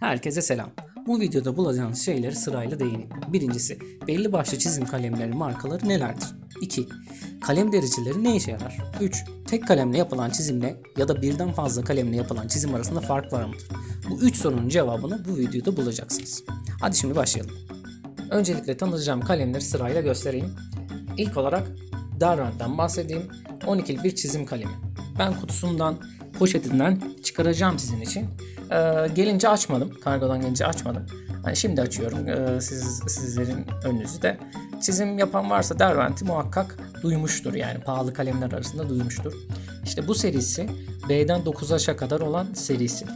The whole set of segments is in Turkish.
Herkese selam. Bu videoda bulacağınız şeyleri sırayla değineyim. Birincisi, belli başlı çizim kalemleri markaları nelerdir? 2. Kalem dericileri ne işe yarar? 3. Tek kalemle yapılan çizimle ya da birden fazla kalemle yapılan çizim arasında fark var mıdır? Bu 3 sorunun cevabını bu videoda bulacaksınız. Hadi şimdi başlayalım. Öncelikle tanıtacağım kalemleri sırayla göstereyim. İlk olarak Derwent'ten bahsedeyim. 12'li bir çizim kalemi. Ben kutusundan, poşetinden çıkaracağım sizin için. Gelince açmadım. Kargodan gelince açmadım. Hani şimdi açıyorum sizlerin önünüzde. Çizim yapan varsa Derwent'i muhakkak duymuştur. Yani pahalı kalemler arasında duymuştur. İşte bu serisi B'den 9H'a kadar olan serisi.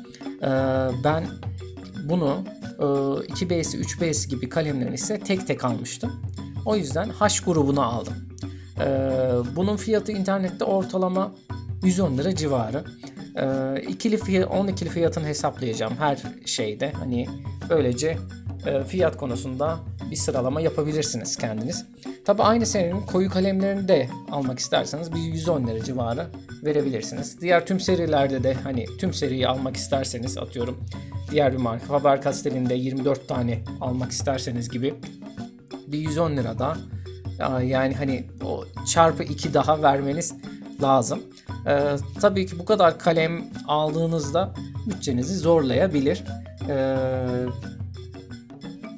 Ben bunu 2B'si 3B'si gibi kalemlerini ise tek tek almıştım. O yüzden H grubunu aldım. Bunun fiyatı internette ortalama 110 lira civarı. 12'li fiyatını hesaplayacağım her şeyde. Hani böylece fiyat konusunda bir sıralama yapabilirsiniz kendiniz. Tabi aynı serinin koyu kalemlerini de almak isterseniz bir 110 lira civarı verebilirsiniz. Diğer tüm serilerde de hani tüm seriyi almak isterseniz atıyorum diğer bir marka Faber-Castell'in de 24 tane almak isterseniz gibi bir 110 lira da yani hani o çarpı 2 daha vermeniz lazım. Tabii ki bu kadar kalem aldığınızda bütçenizi zorlayabilir.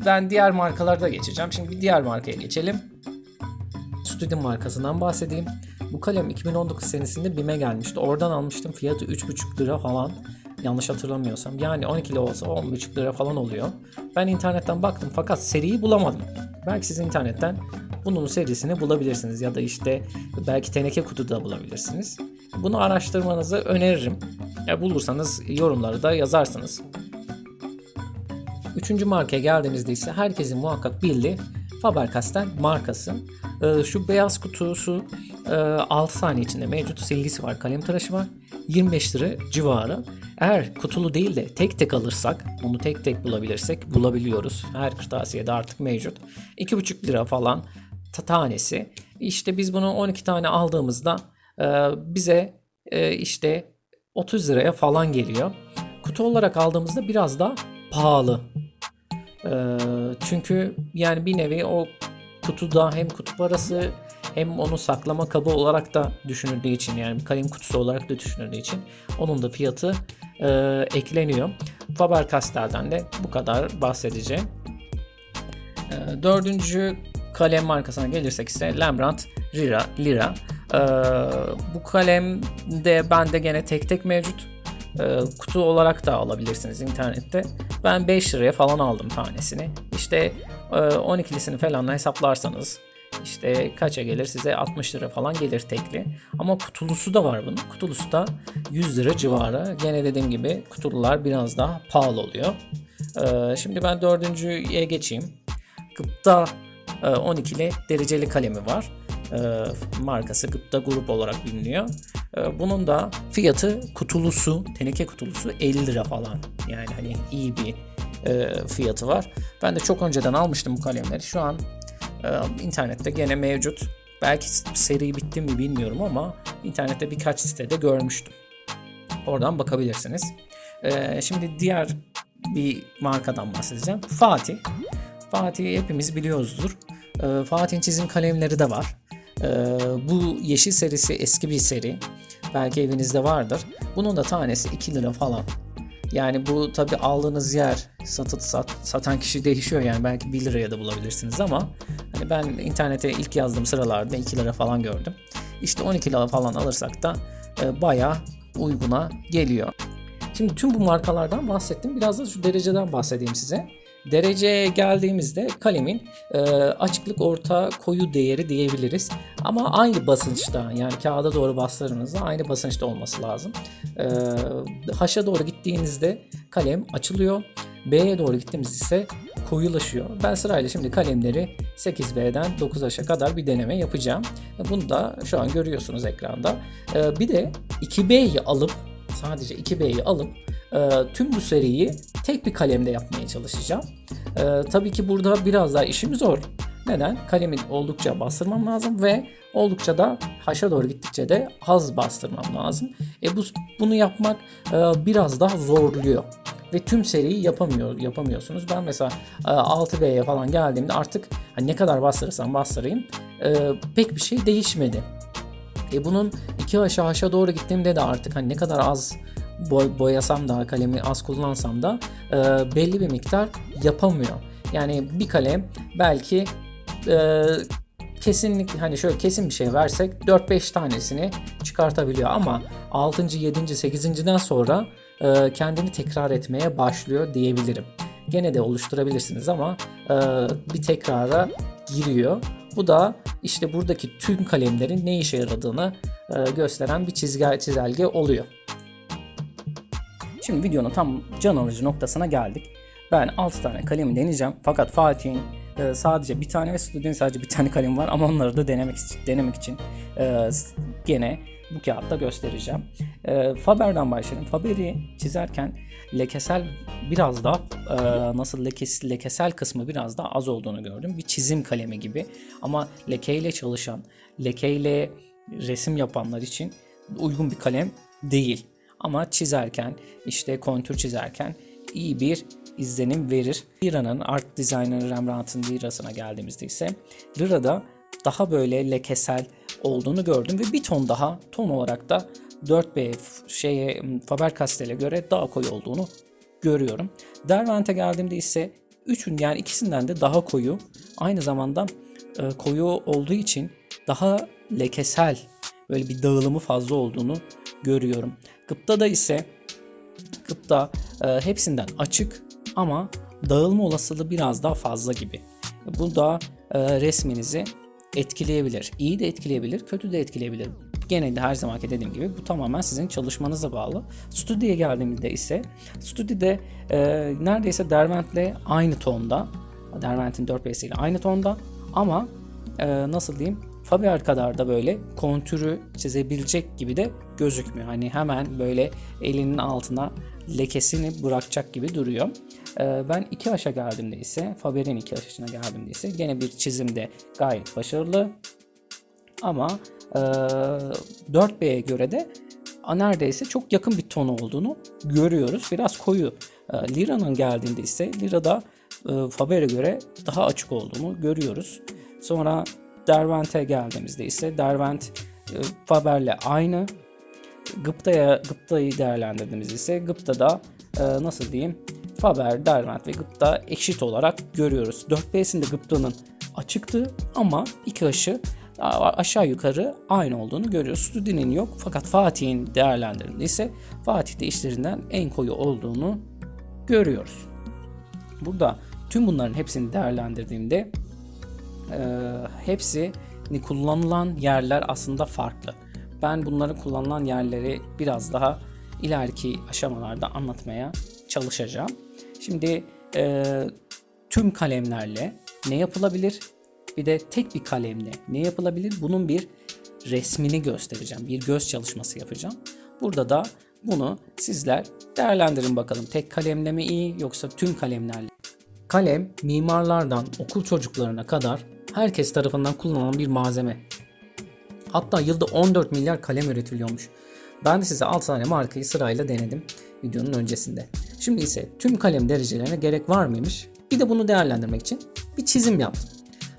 Ben diğer markalarda geçeceğim. Şimdi bir diğer markaya geçelim. Studim markasından bahsedeyim. Bu kalem 2019 senesinde BİM'e gelmişti. Oradan almıştım. Fiyatı 3,5 lira falan. Yanlış hatırlamıyorsam. Yani 12'li olsa 10,5 lira falan oluyor. Ben internetten baktım fakat seriyi bulamadım. Belki siz internetten bunun serisini bulabilirsiniz ya da işte belki teneke kutuda bulabilirsiniz. Bunu araştırmanızı öneririm. Bulursanız yorumları da yazarsınız. Üçüncü markaya geldiğimizde ise herkesin muhakkak bildiği Faber-Castell markası. Şu beyaz kutusu 6 saniye içinde mevcut, silgisi var, kalem tıraşı var. 25 lira civarı. Eğer kutulu değil de tek tek alırsak, bunu tek tek bulabilirsek bulabiliyoruz. Her kırtasiyede artık mevcut. 2,5 lira falan tanesi. İşte biz bunu 12 tane aldığımızda bize işte 30 liraya falan geliyor. Kutu olarak aldığımızda biraz da pahalı. Çünkü yani bir nevi o kutuda hem kutu parası hem onu saklama kabı olarak da düşünüldüğü için, yani bir kalem kutusu olarak da düşünüldüğü için onun da fiyatı ekleniyor. Faber-Castell'den de bu kadar bahsedeceğim. Dördüncü kalem markasına gelirsek ise Rembrandt Lyra. Bu kalem de bende gene tek tek mevcut. Kutu olarak da alabilirsiniz internette. Ben 5 liraya falan aldım tanesini. İşte 12'lisini falan hesaplarsanız işte kaça gelir size, 60 lira falan gelir tekli. Ama kutulusu da var bunun. Kutulusu da 100 lira civarı. Gene dediğim gibi kutulular biraz daha pahalı oluyor. Şimdi ben dördüncüye geçeyim. Gıpta 12'li dereceli kalemi var. Markası Gıpta Grup olarak biliniyor. Bunun da fiyatı kutulusu, teneke kutulusu 50 lira falan. Yani hani iyi bir fiyatı var. Ben de çok önceden almıştım bu kalemleri. Şu an internette gene mevcut. Belki seri bitti mi bilmiyorum ama internette birkaç sitede görmüştüm. Oradan bakabilirsiniz. Şimdi diğer bir markadan bahsedeceğim. Fatih. Fatih'i hepimiz biliyoruzdur. Fatih'in çizim kalemleri de var. Bu yeşil serisi eski bir seri. Belki evinizde vardır. Bunun da tanesi 2 lira falan. Yani bu tabi aldığınız yer, satan kişi değişiyor, yani belki 1 liraya da bulabilirsiniz ama hani ben internete ilk yazdığım sıralarda 2 lira falan gördüm. İşte 12 lira falan alırsak da bayağı uyguna geliyor. Şimdi tüm bu markalardan bahsettim. Biraz da şu dereceden bahsedeyim size. Dereceye geldiğimizde kalemin açıklık orta koyu değeri diyebiliriz. Ama aynı basınçta, yani kağıda doğru bastırdığınızda aynı basınçta olması lazım. H'a doğru gittiğinizde kalem açılıyor. B'ye doğru gittiğimizde ise koyulaşıyor. Ben sırayla şimdi kalemleri 8B'den 9H'a kadar bir deneme yapacağım. Bunu da şu an görüyorsunuz ekranda. Bir de 2B'yi alıp, sadece 2B'yi alıp tüm bu seriyi tek bir kalemde yapmaya çalışacağım. Tabii ki burada biraz daha işim zor. Neden? Kalemi oldukça bastırmam lazım ve oldukça da H'a doğru gittikçe de az bastırmam lazım. Bunu yapmak biraz daha zorluyor. ve tüm seriyi yapamıyorsunuz. Ben mesela 6B'ye falan geldiğimde artık hani ne kadar bastırırsam bastırayım pek bir şey değişmedi. Bunun 2 aşağı doğru gittiğimde de artık hani ne kadar az boyasam da, kalemi az kullansam da belli bir miktar yapamıyor. Yani bir kalem belki kesinlikle hani şöyle kesin bir şey versek 4-5 tanesini çıkartabiliyor ama 6. 7. 8.den sonra kendini tekrar etmeye başlıyor diyebilirim. Gene de oluşturabilirsiniz ama bir tekrara giriyor. Bu da işte buradaki tüm kalemlerin ne işe yaradığını gösteren bir çizelge oluyor. Şimdi videonun tam can alıcı noktasına geldik. Ben 6 tane kalemi deneyeceğim. Fakat Fatih'in sadece bir tane ve Studio'nun sadece bir tane kalemi var ama onları da denemek için gene bu kağıtta göstereceğim. Faber'den başlayalım. Faber'i çizerken lekesel biraz daha lekesel kısmı biraz daha az olduğunu gördüm. Bir çizim kalemi gibi ama lekeyle çalışan, lekeyle resim yapanlar için uygun bir kalem değil. Ama çizerken işte kontür çizerken iyi bir izlenim verir. Lira'nın art designer Rembrandt'ın Lira'sına geldiğimizde ise Lira'da daha böyle lekesel olduğunu gördüm ve bir ton olarak da 4B Faber-Castell'e göre daha koyu olduğunu görüyorum. Derwent'e geldiğimde ise yani ikisinden de daha koyu. Aynı zamanda koyu olduğu için daha lekesel, böyle bir dağılımı fazla olduğunu görüyorum. Gıpta'da ise hepsinden açık ama dağılma olasılığı biraz daha fazla gibi. Bu da resminizi etkileyebilir. İyi de etkileyebilir, kötü de etkileyebilir. Gene de her zamanki dediğim gibi bu tamamen sizin çalışmanıza bağlı. Studio'ya geldiğimde ise Studio'da neredeyse Derwent'le aynı tonda. Derwent'in 4B'si ile aynı tonda ama nasıl diyeyim, Faber kadar da böyle kontürü çizebilecek gibi de gözükmüyor. Hani hemen böyle elinin altına lekesini bırakacak gibi duruyor. Ben 2H'a geldiğimde ise, Faber'in 2H'ına geldiğimde ise gene bir çizimde gayet başarılı. Ama 4B'ye göre de neredeyse çok yakın bir tonu olduğunu görüyoruz. Biraz koyu. Lira'nın geldiğinde ise Lira'da Faber'e göre daha açık olduğunu görüyoruz. Sonra Derwent'e geldiğimizde ise Derwent Faber'le aynı. Gıpta'yı değerlendirdiğimizde ise Gıpta'da nasıl diyeyim, Faber, Derwent ve Gıpta eşit olarak görüyoruz. 4B'sinde Gıpta'nın açıktı ama 2H'ı aşağı yukarı aynı olduğunu görüyoruz. Studio'nun yok fakat Fatih'in değerlendirdiğinde ise Fatih'te işlerinden en koyu olduğunu görüyoruz. Burada tüm bunların hepsini değerlendirdiğimde hepsini kullanılan yerler aslında farklı. Ben bunların kullanılan yerleri biraz daha ileriki aşamalarda anlatmaya çalışacağım. Şimdi tüm kalemlerle ne yapılabilir? Bir de tek bir kalemle ne yapılabilir? Bunun bir resmini göstereceğim. Bir göz çalışması yapacağım. Burada da bunu sizler değerlendirin bakalım. Tek kalemle mi iyi yoksa tüm kalemlerle? Kalem mimarlardan okul çocuklarına kadar herkes tarafından kullanılan bir malzeme. Hatta yılda 14 milyar kalem üretiliyormuş. Ben de size 6 tane markayı sırayla denedim videonun öncesinde. Şimdi ise tüm kalem derecelerine gerek var mıymış? Bir de bunu değerlendirmek için bir çizim yaptım.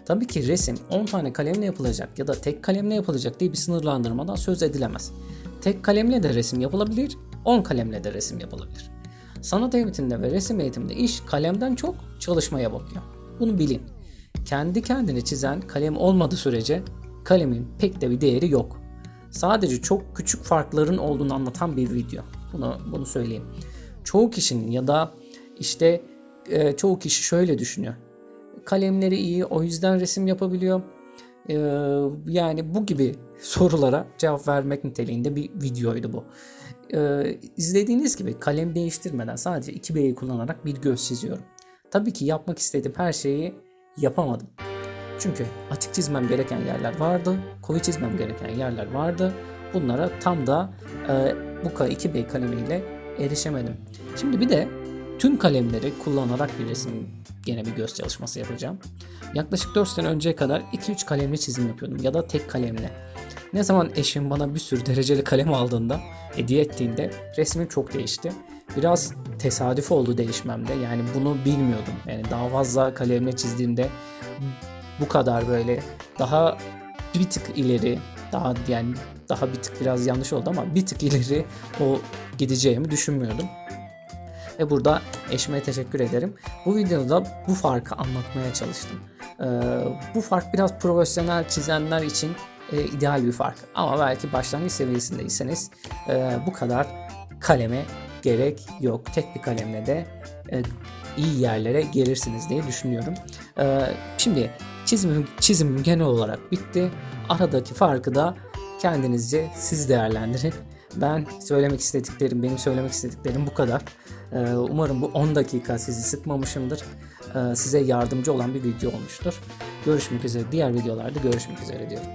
Tabii ki resim 10 tane kalemle yapılacak ya da tek kalemle yapılacak diye bir sınırlandırmadan söz edilemez. Tek kalemle de resim yapılabilir, 10 kalemle de resim yapılabilir. Sanat eğitiminde ve resim eğitiminde iş kalemden çok çalışmaya bakıyor. Bunu bilin. Kendi kendini çizen kalem olmadığı sürece kalemin pek de bir değeri yok. Sadece çok küçük farkların olduğunu anlatan bir video. Bunu söyleyeyim. Çoğu kişinin ya da işte çoğu kişi şöyle düşünüyor. Kalemleri iyi, o yüzden resim yapabiliyor. Yani bu gibi sorulara cevap vermek niteliğinde bir videoydu bu. İzlediğiniz gibi kalem değiştirmeden sadece 2B'yi kullanarak bir göz çiziyorum. Tabii ki yapmak istediğim her şeyi yapamadım. Çünkü açık çizmem gereken yerler vardı, koyu çizmem gereken yerler vardı. Bunlara tam da bu 2B kalemiyle erişemedim. Şimdi bir de tüm kalemleri kullanarak bir resim, gene bir göz çalışması yapacağım. Yaklaşık 4 sene önceye kadar 2-3 kalemle çizim yapıyordum ya da tek kalemle. Ne zaman eşim bana bir sürü dereceli kalem aldığında, hediye ettiğinde resmim çok değişti. Biraz tesadüf oldu değişmemde. Yani bunu bilmiyordum. Yani daha fazla kalemle çizdiğimde bu kadar böyle daha bir tık ileri, daha yani daha bir tık biraz yanlış oldu ama bir tık ileri o gideceğimi düşünmüyordum. Ve burada eşime teşekkür ederim. Bu videoda bu farkı anlatmaya çalıştım. Bu fark biraz profesyonel çizenler için ideal bir fark. Ama belki başlangıç seviyesindeyseniz bu kadar kaleme gerek yok. Tek bir kalemle de iyi yerlere gelirsiniz diye düşünüyorum. Şimdi çizimim genel olarak bitti. Aradaki farkı da kendinizce siz değerlendirin. Benim söylemek istediklerim bu kadar. Umarım bu 10 dakika sizi sıkmamışımdır. Size yardımcı olan bir video olmuştur. Görüşmek üzere. Diğer videolarda görüşmek üzere diyorum.